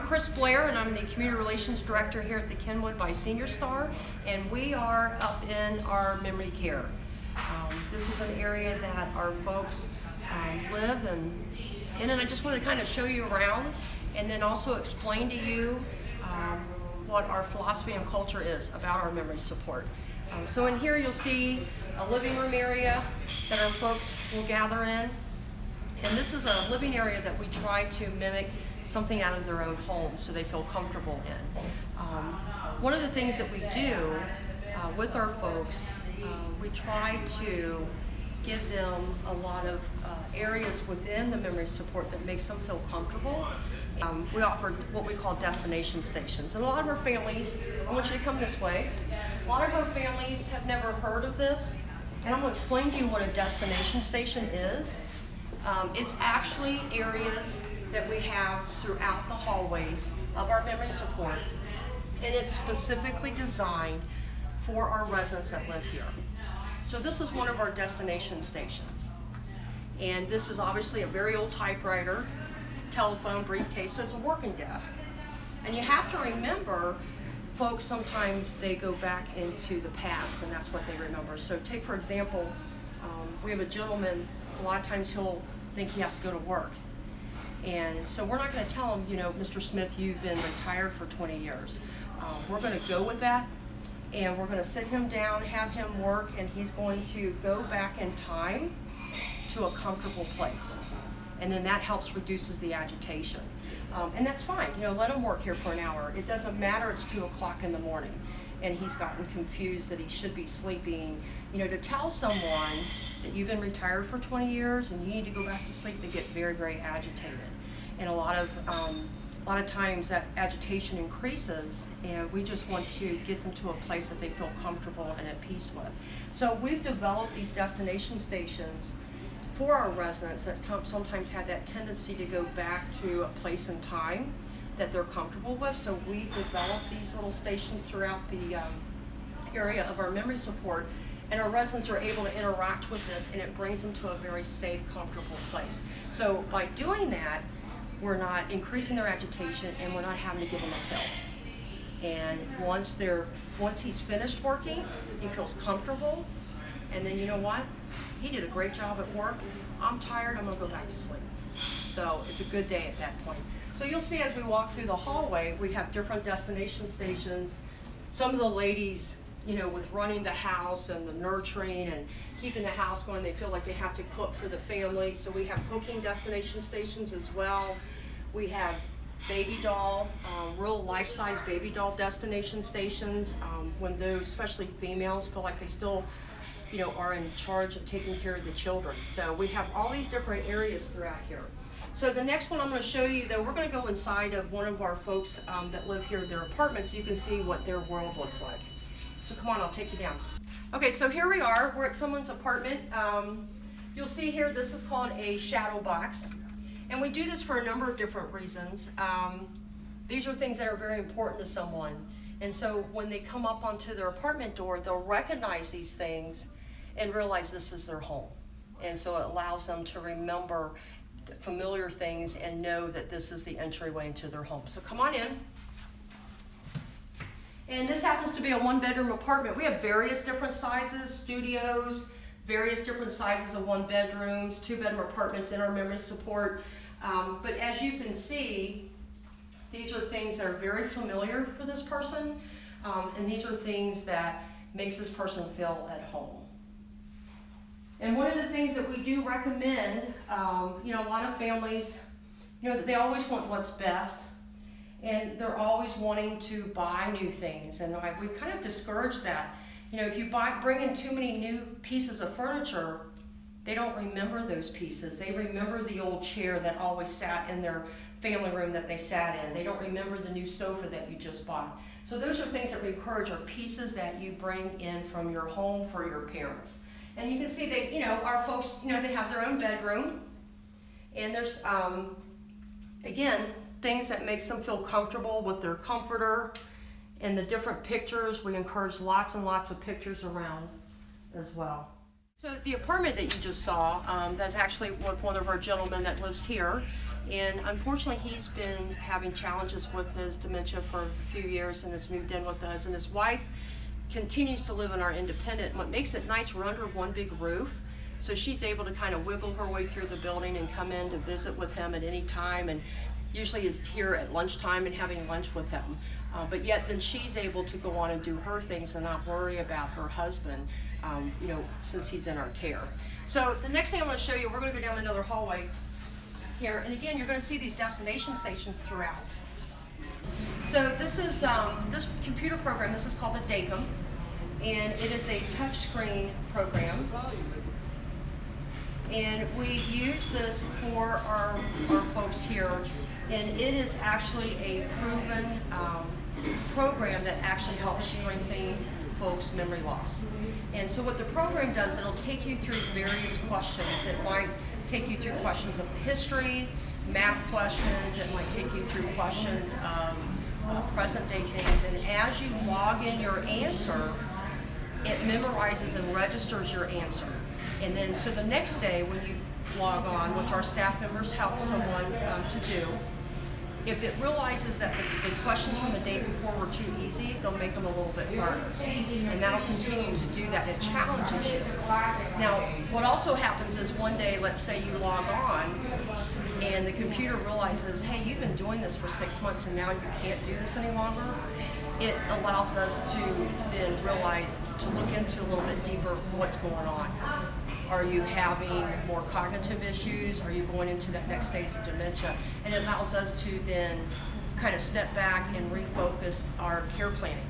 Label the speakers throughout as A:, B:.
A: Blair, and I'm the Community Relations Director here at the Kenwood by Senior Star, and we are up in our memory care. This is an area that our folks live and I just want to kind of show you around and then also explain to you what our philosophy and culture is about our memory support. So in here you'll see a living room area that our folks will gather in, and this is a living area that we try to mimic something out of their own home so they feel comfortable in. One of the things that we do with our folks, we try to give them a lot of areas within the memory support that makes them feel comfortable. We offer what we call destination stations, and a lot of our families, I want you to come this way, a lot of our families have never heard of this, and I'm going to explain to you what a destination station is. It's actually areas that we have throughout the hallways of our memory support, and it's specifically designed for our residents that live here. So this is one of our destination stations, and this is obviously a very old typewriter, telephone, briefcase, so it's a working desk. And you have to remember, folks, sometimes they go back into the past and that's what they remember. So take for example, we have a gentleman, a lot of times he'll think he has to go to work. And so we're not going to tell him, you know, Mr. Smith, you've been retired for 20 years. We're going to go with that, and we're going to sit him down, have him work, and he's going to go back in time to a comfortable place. And then that helps reduces the agitation. And that's fine, you know, let him work here for an hour. It doesn't matter, it's 2 o'clock in the morning, and he's gotten confused that he should be sleeping. You know, to tell someone that you've been retired for 20 years and you need to go back to sleep, they get very, very agitated. And a lot of times that agitation increases, and we just want to get them to a place that they feel comfortable and at peace with. So we've developed these destination stations for our residents that sometimes have that tendency to go back to a place and time that they're comfortable with. So we develop these little stations throughout the area of our memory support, and our residents are able to interact with this, and it brings them to a very safe, comfortable place. So by doing that, we're not increasing their agitation, and we're not having to give them a pill. And once he's finished working, he feels comfortable, and then you know what? He did a great job at work. I'm tired, I'm gonna go back to sleep. So it's a good day at that point. So you'll see as we walk through the hallway, we have different destination stations. Some of the ladies, you know, with running the house and the nurturing and keeping the house going, they feel like they have to cook for the family. So we have cooking destination stations as well. We have baby doll, real life-size baby doll destination stations, when those, especially females, feel like they still, you know, are in charge of taking care of the children. So we have all these different areas throughout here. So the next one I'm going to show you, though, we're going to go inside of one of our folks that live here, their apartments. You can see what their world looks like. So come on, I'll take you down. Okay, so here we are. We're at someone's apartment. You'll see here, this is called a shadow box. And we do this for a number of different reasons. These are things that are very important to someone. And so when they come up onto their apartment door, they'll recognize these things and realize this is their home. And so it allows them to remember familiar things and know that this is the entryway into their home. So come on in. And this happens to be a one-bedroom apartment. We have various different sizes, studios, various different sizes of one-bedrooms, two-bedroom apartments in our memory support. But as you can see, these are things that are very familiar for this person, and these are things that makes this person feel at home. And one of the things that we do recommend, you know, a lot of families, you know, they always want what's best, and they're always wanting to buy new things, and we kind of discourage that. You know, if you bring in too many new pieces of furniture, they don't remember those pieces. They remember the old chair that always sat in their family room that they sat in. They don't remember the new sofa that you just bought. So those are things that we encourage, are pieces that you bring in from your home for your parents. And you can see that, you know, our folks, you know, they have their own bedroom, and there's, again, things that makes them feel comfortable with their comforter, and the different pictures. We encourage lots and lots of pictures around as well. So the apartment that you just saw, that's actually one of our gentlemen that lives here. And unfortunately, he's been having challenges with his dementia for a few years and has moved in with us. And his wife continues to live in our independent. What makes it nice, we're under one big roof. So she's able to kind of wiggle her way through the building and come in to visit with him at any time. And usually is here at lunchtime and having lunch with him. But yet then she's able to go on and do her things and not worry about her husband, since he's in our care. So the next thing I want to show you, we're going to go down another hallway here. And again, you're going to see these destination stations throughout. So this is this computer program, this is called the DACM, and it is a touchscreen program. And we use this for our folks here, and it is actually a proven program that actually helps strengthen folks' memory loss. And so what the program does, it'll take you through various questions. It might take you through questions of history, math questions, it might take you through questions of present day things, and as you log in your answer, it memorizes and registers your answer. And then, so the next day when you log on, which our staff members help someone to do, if it realizes that the questions from the day before were too easy, they'll make them a little bit harder. And that'll continue to do that. It challenges you. Now, what also happens is one day, let's say you log on, and the computer realizes, hey, you've been doing this for 6 months and now you can't do this any longer. It allows us to then realize, to look into a little bit deeper what's going on. Are you having more cognitive issues? Are you going into that next stage of dementia? And it allows us to then kind of step back and refocus our care planning.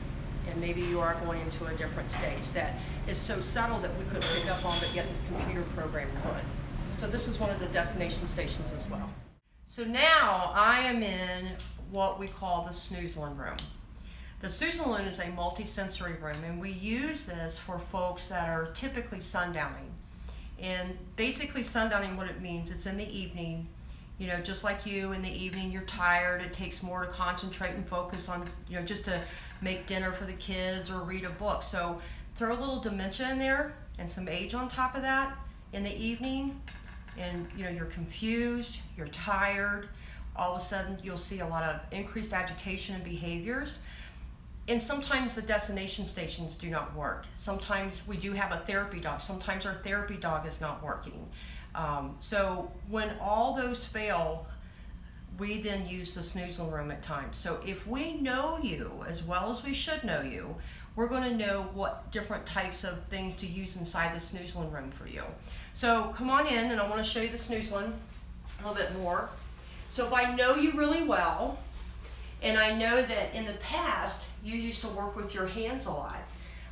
A: And maybe you are going into a different stage that is so subtle that we couldn't pick up on, but yet this computer program could. So this is one of the destination stations as well. So now I am in what we call the snoozling room. The snoozling is a multi-sensory room, and we use this for folks that are typically sundowning. And basically sundowning, what it means, it's in the evening, just like you in the evening, you're tired, it takes more to concentrate and focus on, just to make dinner for the kids or read a book. So throw a little dementia in there and some age on top of that in the evening, and you're confused, you're tired, all of a sudden you'll see a lot of increased agitation and behaviors. And sometimes the destination stations do not work. Sometimes we do have a therapy dog. Sometimes our therapy dog is not working. So when all those fail, we then use the snoozling room at times. So if we know you as well as we should know you, we're going to know what different types of things to use inside the snoozling room for you. So come on in, and I want to show you the snoozling a little bit more. So if I know you really well, and I know that in the past you used to work with your hands a lot,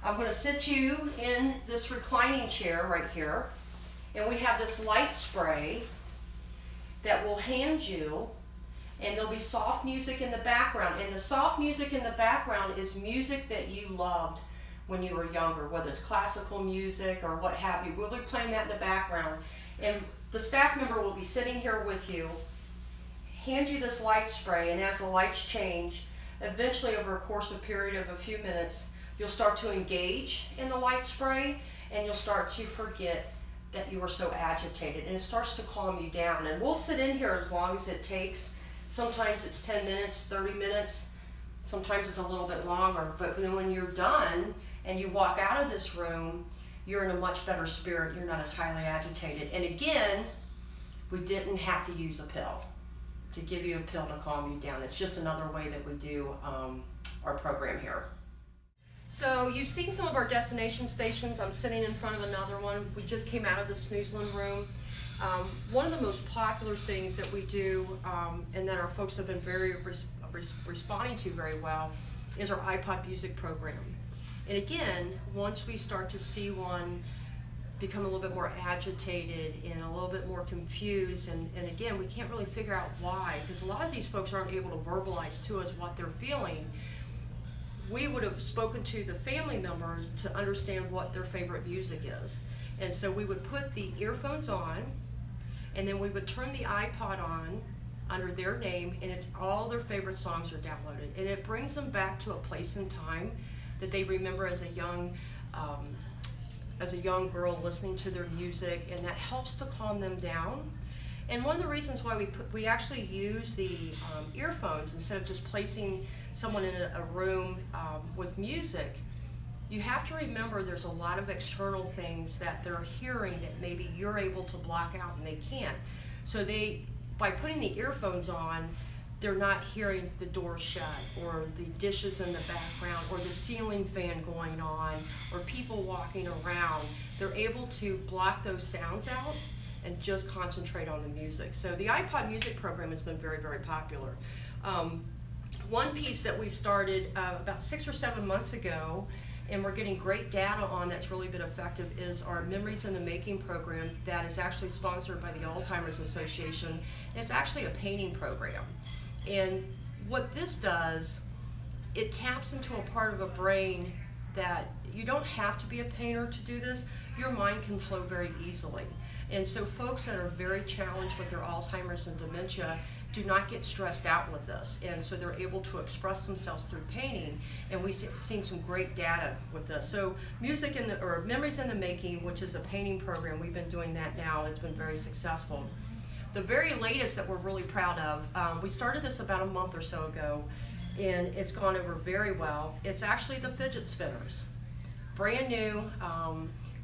A: I'm going to sit you in this reclining chair right here, and we have this light spray that we'll hand you, and there'll be soft music in the background. And the soft music in the background is music that you loved when you were younger, whether it's classical music or what have you. We'll be playing that in the background, and the staff member will be sitting here with you, hand you this light spray, and as the lights change, eventually over a course of period of a few minutes, you'll start to engage in the light spray, and you'll start to forget that you were so agitated, and it starts to calm you down. And we'll sit in here as long as it takes. Sometimes it's 10 minutes, 30 minutes, sometimes it's a little bit longer, but then when you're done and you walk out of this room, you're in a much better spirit, you're not as highly agitated. And again, we didn't have to use a pill to give you a pill to calm you down. It's just another way that we do our program here. So you've seen some of our destination stations. I'm sitting in front of another one. We just came out of the snoozling room. One of the most popular things that we do, and that our folks have been very responding to very well, is our iPod music program. And again, once we start to see one become a little bit more agitated and a little bit more confused, and again, we can't really figure out why, because a lot of these folks aren't able to verbalize to us what they're feeling. We would have spoken to the family members to understand what their favorite music is. And so we would put the earphones on, and then we would turn the iPod on under their name, and it's all their favorite songs are downloaded. And it brings them back to a place and time that they remember as a young as a young girl listening to their music, and that helps to calm them down. And one of the reasons why we actually use the earphones instead of just placing someone in a room with music, you have to remember there's a lot of external things that they're hearing that maybe you're able to block out and they can't. So by putting the earphones on, they're not hearing the door shut or the dishes in the background or the ceiling fan going on or people walking around. They're able to block those sounds out and just concentrate on the music. So the iPod music program has been very, very popular. One piece that we started about 6 or 7 months ago, and we're getting great data on that's really been effective, is our Memories in the Making program that is actually sponsored by the Alzheimer's Association. It's actually a painting program. And what this does, it taps into a part of a brain that you don't have to be a painter to do this. Your mind can flow very easily. And so folks that are very challenged with their Alzheimer's and dementia do not get stressed out with this. And so they're able to express themselves through painting. And we've seen some great data with this. So Memories in the Making, which is a painting program, we've been doing that now. It's been very successful. The very latest that we're really proud of, we started this about a month or so ago, and it's gone over very well. It's actually the fidget spinners. Brand new.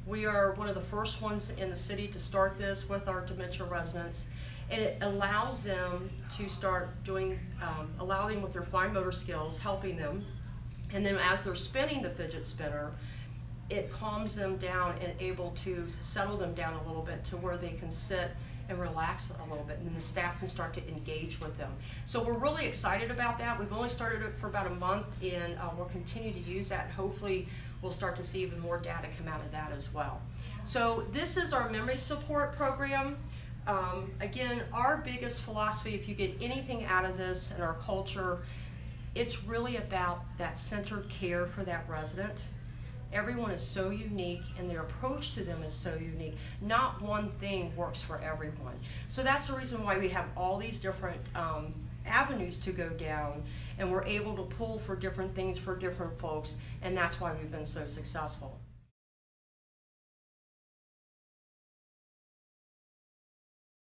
A: We are one of the first ones in the city to start this with our dementia residents, and it allows them to start doing, allow them with their fine motor skills, helping them, and then as they're spinning the fidget spinner, it calms them down and able to settle them down a little bit to where they can sit and relax a little bit, and then the staff can start to engage with them. So we're really excited about that. We've only started it for about a month, and we'll continue to use that. Hopefully we'll start to see even more data come out of that as well. So this is our memory support program. Again, our biggest philosophy, if you get anything out of this in our culture, it's really about that centered care for that resident. Everyone is so unique, and their approach to them is so unique. Not one thing works for everyone. So that's the reason why we have all these different avenues to go down, and we're able to pull for different things for different folks, and that's why we've been so successful.